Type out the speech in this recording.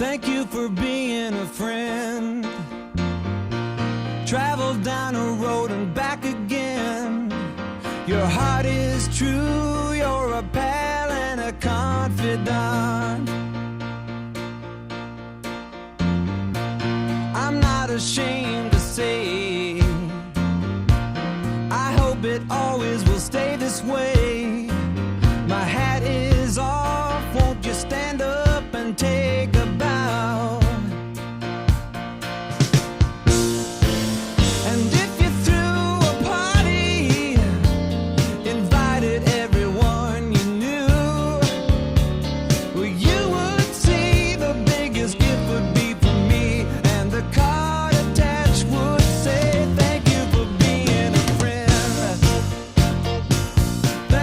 Thank you for being a friend. Travel down a road and back again. Your heart is true, you're a pal and a confidant. I'm not ashamed to say, I hope it always will stay this way.